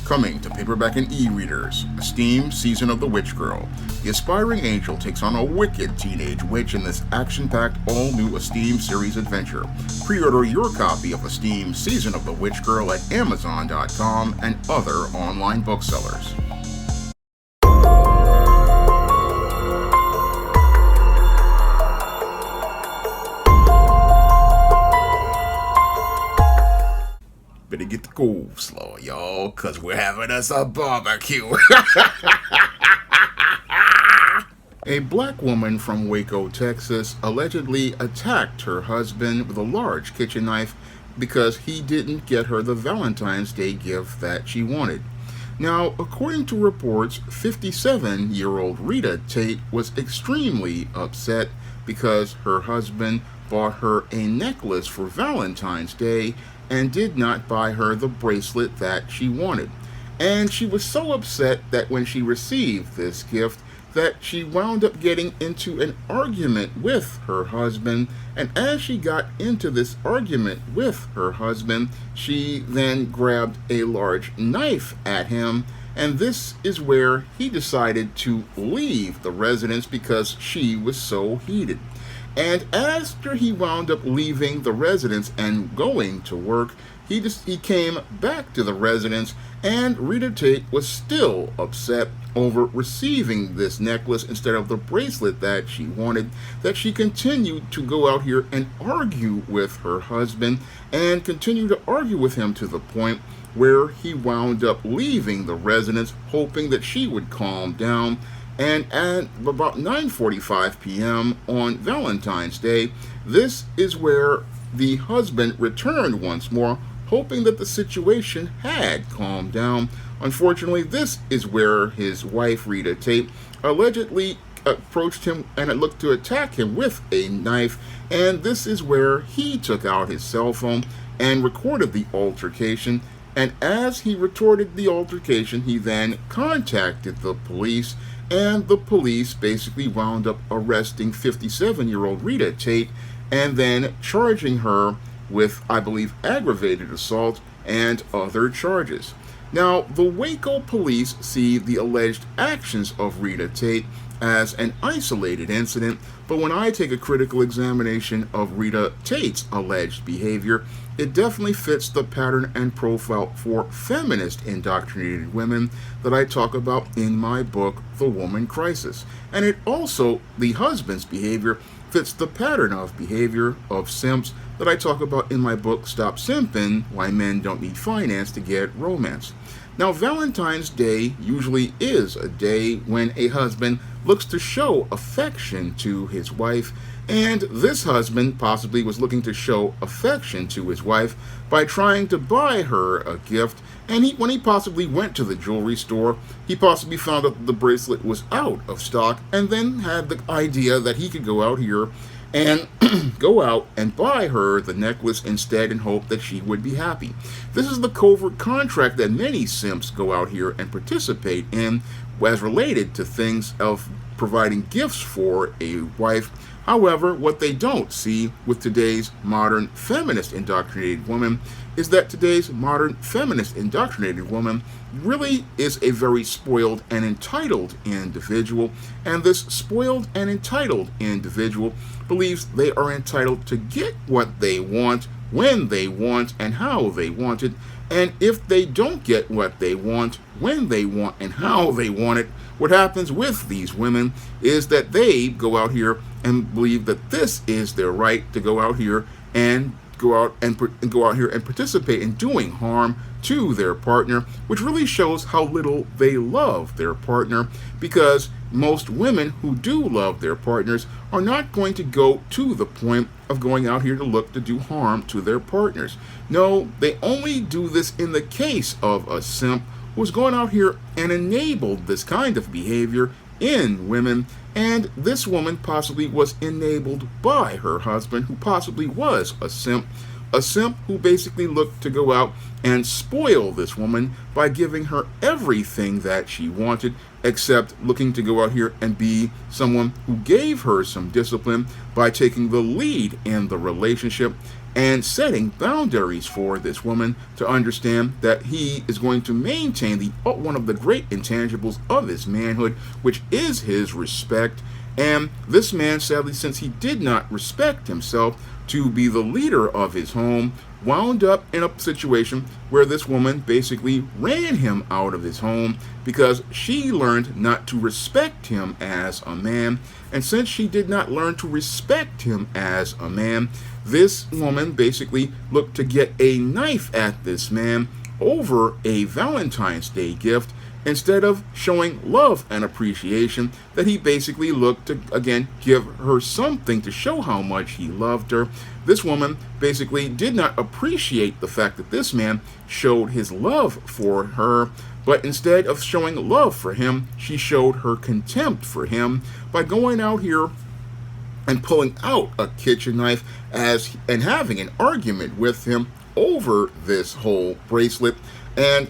Coming to paperback and e-readers, Esteem Season of the Witch Girl. The aspiring angel takes on a wicked teenage witch in this action-packed all-new Esteem series adventure. Pre-order your copy of Esteem Season of the Witch Girl at Amazon.com and other online booksellers. Better get the coleslaw, y'all, cause we're having us a barbecue. A black woman from Waco, Texas, allegedly attacked her husband with a large kitchen knife because he didn't get her the Valentine's Day gift that she wanted. Now, according to reports, 57-year-old Rita Tate was extremely upset because her husband bought her a necklace for Valentine's Day and did not buy her the bracelet that she wanted. And she was so upset that when she received this gift that she wound up getting into an argument with her husband, and as she got into this argument with her husband, she then grabbed a large knife at him, and this is where he decided to leave the residence because she was so heated. And after he wound up leaving the residence and going to work, he came back to the residence, and Rita Tate was still upset over receiving this necklace instead of the bracelet that she wanted, that she continued to go out here and argue with her husband and continue to argue with him to the point where he wound up leaving the residence, hoping that she would calm down. And at about 9:45 p.m. on Valentine's Day, this is where the husband returned once more, hoping that the situation had calmed down. Unfortunately, this is where his wife, Rita Tate, allegedly approached him and looked to attack him with a knife, and this is where he took out his cell phone and recorded the altercation. And as he retorted the altercation, he then contacted the police, and the police basically wound up arresting 57-year-old Rita Tate and then charging her with, I believe, aggravated assault and other charges. Now, the Waco police see the alleged actions of Rita Tate as an isolated incident, but when I take a critical examination of Rita Tate's alleged behavior, it definitely fits the pattern and profile for feminist indoctrinated women that I talk about in my book, The Woman Crisis. And it also, the husband's behavior, fits the pattern of behavior of simps that I talk about in my book, Stop Simping, Why Men Don't Need Finance to Get Romance. Now, Valentine's Day usually is a day when a husband looks to show affection to his wife, and this husband possibly was looking to show affection to his wife by trying to buy her a gift, and when he possibly went to the jewelry store, he possibly found out that the bracelet was out of stock, and then had the idea that he could go out here and go out and buy her the necklace instead and hope that she would be happy. This is the covert contract that many simps go out here and participate in as related to things of providing gifts for a wife. However, what they don't see with today's modern feminist indoctrinated woman is that today's modern feminist indoctrinated woman really is a very spoiled and entitled individual, and this spoiled and entitled individual believes they are entitled to get what they want, when they want, and how they want it. And if they don't get what they want, when they want, and how they want it, what happens with these women is that they go out here and believe that this is their right to go out here and participate in doing harm to their partner, which really shows how little they love their partner, because most women who do love their partners are not going to go to the point of going out here to look to do harm to their partners. No, they only do this in the case of a simp who's gone out here and enabled this kind of behavior in women, and this woman possibly was enabled by her husband, who possibly was a simp who basically looked to go out and spoil this woman by giving her everything that she wanted, except looking to go out here and be someone who gave her some discipline by taking the lead in the relationship and setting boundaries for this woman to understand that he is going to maintain the one of the great intangibles of his manhood, which is his respect. And this man, sadly, since he did not respect himself to be the leader of his home, wound up in a situation where this woman basically ran him out of his home because she learned not to respect him as a man. And since she did not learn to respect him as a man, this woman basically looked to get a knife at this man over a Valentine's Day gift, instead of showing love and appreciation, that he basically looked to, again, give her something to show how much he loved her. This woman basically did not appreciate the fact that this man showed his love for her, but instead of showing love for him, she showed her contempt for him by going out here and pulling out a kitchen knife and having an argument with him over this whole bracelet. And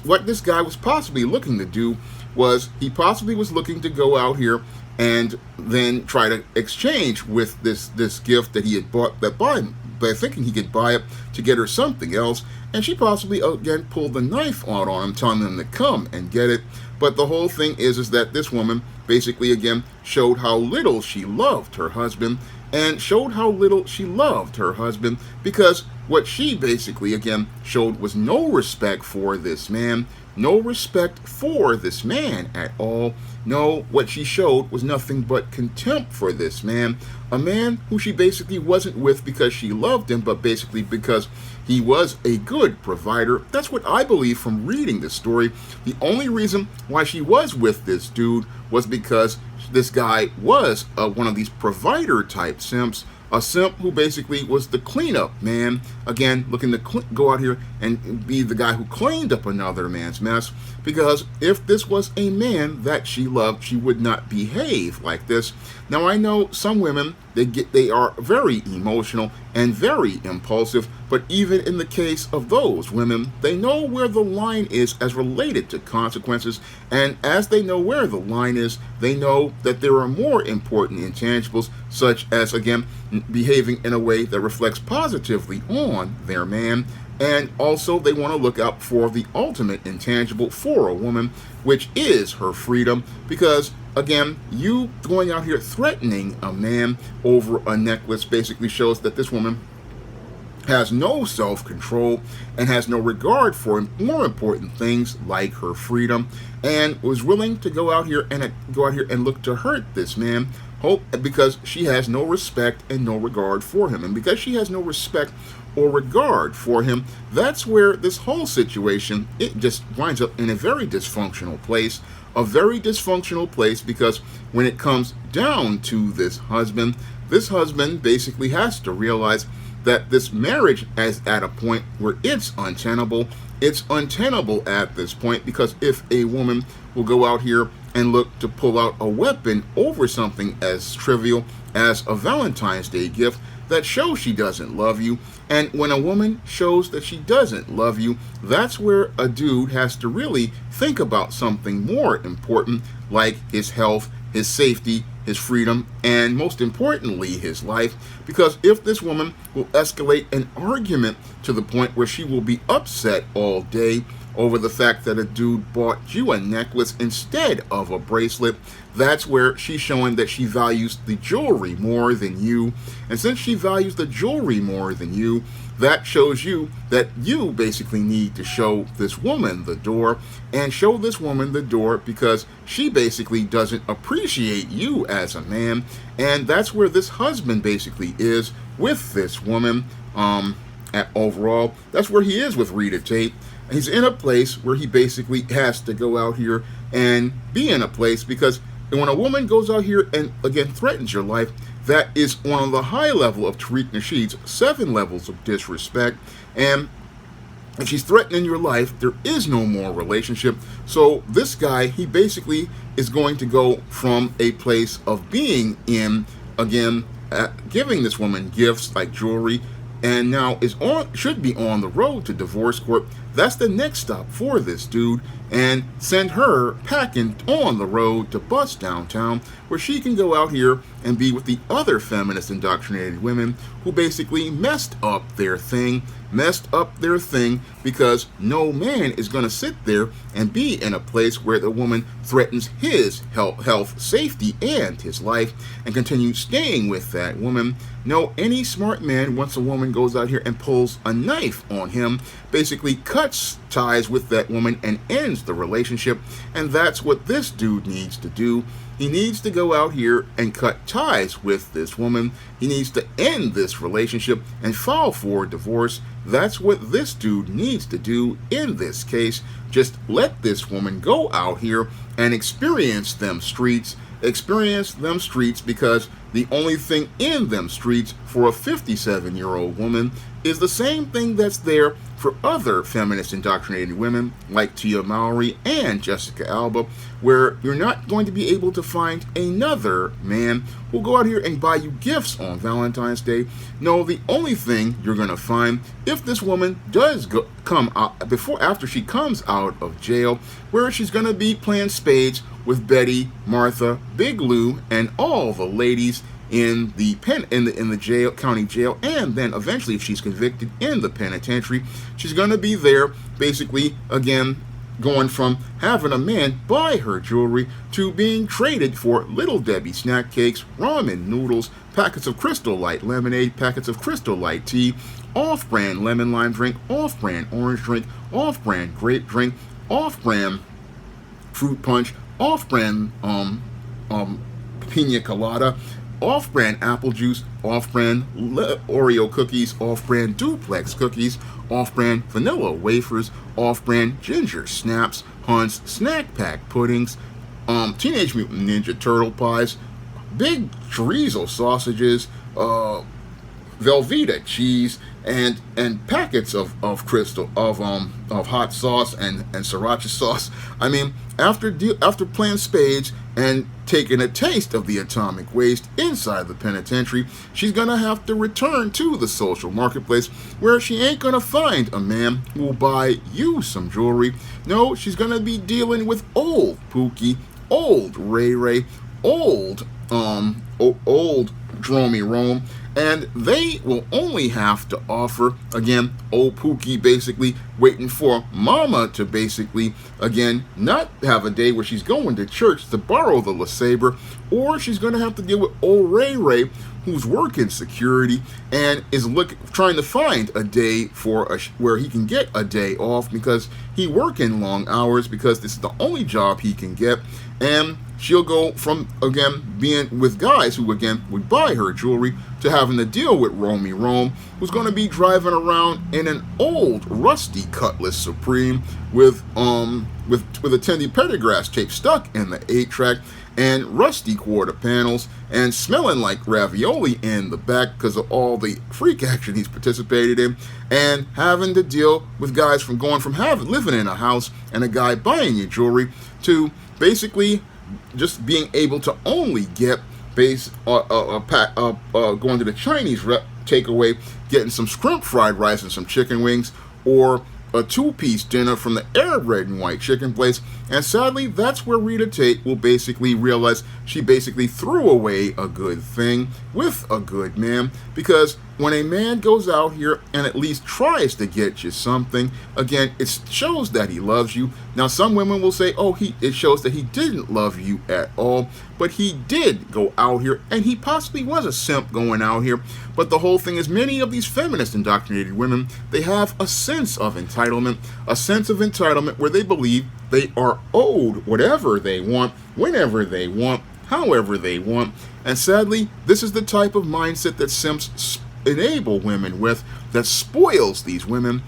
what this guy was possibly looking to do was he possibly was looking to go out here and then try to exchange with this gift that he had bought, by thinking he could buy it to get her something else. And she possibly again pulled the knife out on him, telling him to come and get it. But the whole thing is that this woman basically again showed how little she loved her husband, and showed how little she loved her husband because what she basically again showed was no respect for this man, no respect for this man at all. No, what she showed was nothing but contempt for this man, a man who she basically wasn't with because she loved him, but basically because he was a good provider. That's what I believe from reading this story. The only reason why she was with this dude was because this guy was one of these provider type simps, a simp who basically was the cleanup man, again looking to go out here and be the guy who cleaned up another man's mess. Because if this was a man that she loved, she would not behave like this. Now I know some women, they are very emotional and very impulsive, but even in the case of those women, they know where the line is as related to consequences, and as they know where the line is, they know that there are more important intangibles, such as again behaving in a way that reflects positively on their man. And also they want to look out for the ultimate intangible for a woman, which is her freedom. Because again, you going out here threatening a man over a necklace basically shows that this woman has no self-control and has no regard for more important things like her freedom, and was willing to go out here and look to hurt this man, because she has no respect and no regard for him. And because she has no respect or regard for him, that's where this whole situation, it just winds up in a very dysfunctional place. A very dysfunctional place, because when it comes down to this husband basically has to realize that this marriage is at a point where it's untenable. It's untenable at this point, because if a woman will go out here and look to pull out a weapon over something as trivial as a Valentine's Day gift, that shows she doesn't love you. And when a woman shows that she doesn't love you, that's where a dude has to really think about something more important, like his health, his safety, his freedom, and most importantly, his life. Because if this woman will escalate an argument to the point where she will be upset all day over the fact that a dude bought you a necklace instead of a bracelet, that's where she's showing that she values the jewelry more than you. And since she values the jewelry more than you, that shows you that you basically need to show this woman the door, and show this woman the door because she basically doesn't appreciate you as a man. And that's where this husband basically is with this woman. Overall, that's where he is with Rita Tate. He's in a place where he basically has to go out here and be in a place, because when a woman goes out here and again threatens your life, that is on the high level of Tariq Nasheed's 7 levels of disrespect. And if she's threatening your life, there is no more relationship. So this guy, he basically is going to go from a place of being in, again, giving this woman gifts like jewelry, and now should be on the road to divorce court. That's the next stop for this dude, and send her packing on the road to bust downtown, where she can go out here and be with the other feminist indoctrinated women who basically messed up their thing, because no man is going to sit there and be in a place where the woman threatens his health, safety, and his life, and continue staying with that woman. No, any smart man, once a woman goes out here and pulls a knife on him, basically cuts ties with that woman and ends the relationship. And that's what this dude needs to do. He needs to go out here and cut ties with this woman. He needs to end this relationship and file for divorce. That's what this dude needs to do in this case. Just let this woman go out here and experience them streets, because the only thing in them streets for a 57-year-old woman is the same thing that's there for other feminist indoctrinated women like Tia Mowry and Jessica Alba, where you're not going to be able to find another man who'll go out here and buy you gifts on Valentine's Day. No, the only thing you're going to find, if this woman does come out after she comes out of jail, where she's going to be playing spades with Betty, Martha, Big Lou, and all the ladies in the jail, county jail, and then eventually, if she's convicted, in the penitentiary. She's going to be there, basically, again, going from having a man buy her jewelry to being traded for Little Debbie snack cakes, ramen noodles, packets of Crystal Light lemonade, packets of Crystal Light tea, off-brand lemon lime drink, off-brand orange drink, off-brand grape drink, off-brand fruit punch, off-brand pina colada, off-brand apple juice, off-brand Oreo cookies, off-brand duplex cookies, off-brand vanilla wafers, off-brand ginger snaps, Hunt's snack pack puddings, Teenage Mutant Ninja Turtle pies, big chorizo sausages, Velveeta cheese, and packets of hot sauce and sriracha sauce. I mean, after playing spades and taking a taste of the atomic waste inside the penitentiary, she's gonna have to return to the social marketplace, where she ain't gonna find a man who will buy you some jewelry. No, she's gonna be dealing with old Pookie, old Ray Ray, old Dromy Rome, and they will only have to offer, again, old Pookie basically waiting for Mama to basically, again, not have a day where she's going to church to borrow the LeSabre, or she's going to have to deal with old Ray Ray, who's working security and is trying to find a day where he can get a day off, because he working long hours, because this is the only job he can get. And she'll go from, again, being with guys who, again, would buy her jewelry, to having to deal with Romy Rome, who's going to be driving around in an old rusty Cutlass Supreme with a Tendy Pendergrass tape stuck in the 8-track, and rusty quarter panels, and smelling like ravioli in the back because of all the freak action he's participated in, and having to deal with guys from living in a house and a guy buying you jewelry, to basically just being able to only get going to the Chinese takeaway, getting some shrimp fried rice and some chicken wings, or a 2-piece dinner from the Arab red and white chicken place. And sadly, that's where Rita Tate will basically realize she basically threw away a good thing with a good man, because when a man goes out here and at least tries to get you something, again, it shows that he loves you. Now, some women will say, oh, it shows that he didn't love you at all, but he did go out here, and he possibly was a simp going out here. But the whole thing is, many of these feminist indoctrinated women, they have a sense of entitlement where they believe they are owed whatever they want, whenever they want, however they want. And sadly, this is the type of mindset that simps enable women with, that spoils these women,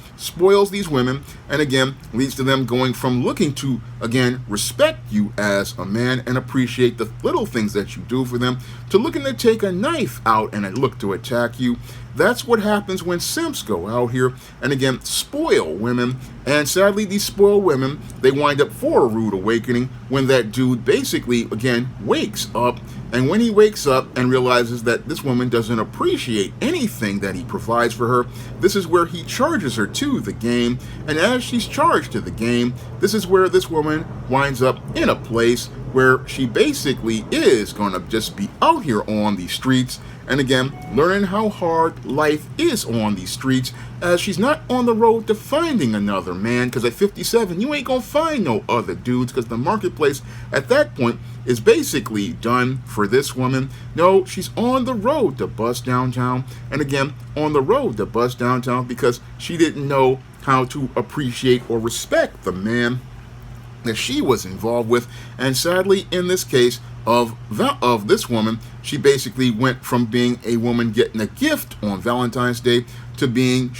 and again, leads to them going from looking to, again, respect you as a man and appreciate the little things that you do for them, to looking to take a knife out and look to attack you. That's what happens when simps go out here and, again, spoil women. And sadly, these spoiled women, they wind up for a rude awakening when that dude basically, again, wakes up. And when he wakes up and realizes that this woman doesn't appreciate anything that he provides for her, this is where he charges her to the game. And as she's charged to the game, this is where this woman winds up in a place where she basically is going to just be out here on the streets. And again, learning how hard life is on these streets, as she's not on the road to finding another man, because at 57, you ain't gonna find no other dudes, because the marketplace at that point is basically done for this woman. No, she's on the road to bust downtown, and again, on the road to bust downtown because she didn't know how to appreciate or respect the man that she was involved with. And sadly, in this case of this woman, she basically went from being a woman getting a gift on Valentine's Day to being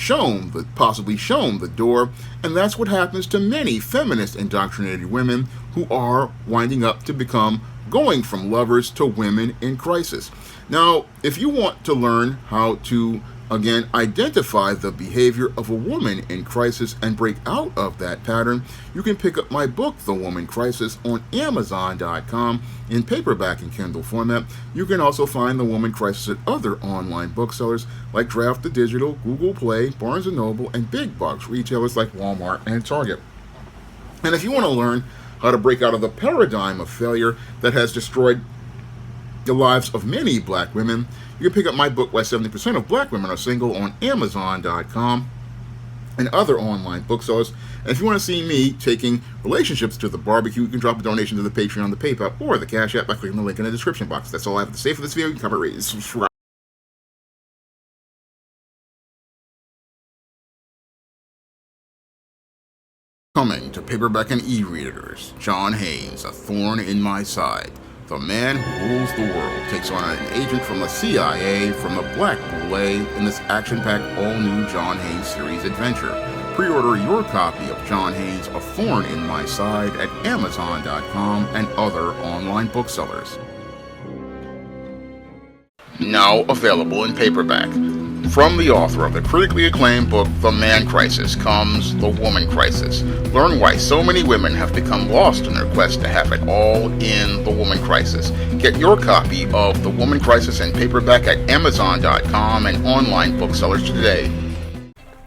possibly shown the door. And that's what happens to many feminist indoctrinated women who are winding up to become going from lovers to women in crisis. Now, if you want to learn how to, again, identify the behavior of a woman in crisis and break out of that pattern, you can pick up my book, The Woman Crisis, on Amazon.com in paperback and Kindle format. You can also find The Woman Crisis at other online booksellers like Draft the Digital, Google Play, Barnes & Noble, and big box retailers like Walmart and Target. And if you want to learn how to break out of the paradigm of failure that has destroyed the lives of many black women, you can pick up my book, Why 70% of Black Women Are Single, on Amazon.com and other online booksellers. And if you want to see me taking relationships to the barbecue, you can drop a donation to the Patreon, the PayPal, or the Cash App by clicking the link in the description box. That's all I have to say for this video. You can comment, rate, and subscribe. Coming to paperback and e-readers, John Haynes, A Thorn in My Side. The man who rules the world takes on an agent from the CIA from the Black Boule in this action-packed all-new John Haynes series adventure. Pre-order your copy of John Haynes' A Thorn in My Side at Amazon.com and other online booksellers. Now available in paperback. From the author of the critically acclaimed book, The Man Crisis, comes The Woman Crisis. Learn why so many women have become lost in their quest to have it all in The Woman Crisis. Get your copy of The Woman Crisis in paperback at Amazon.com and online booksellers today.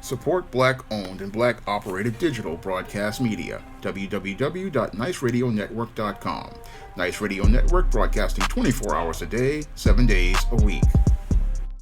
Support Black-owned and Black-operated digital broadcast media. www.niceradionetwork.com. Nice Radio Network, broadcasting 24 hours a day, 7 days a week.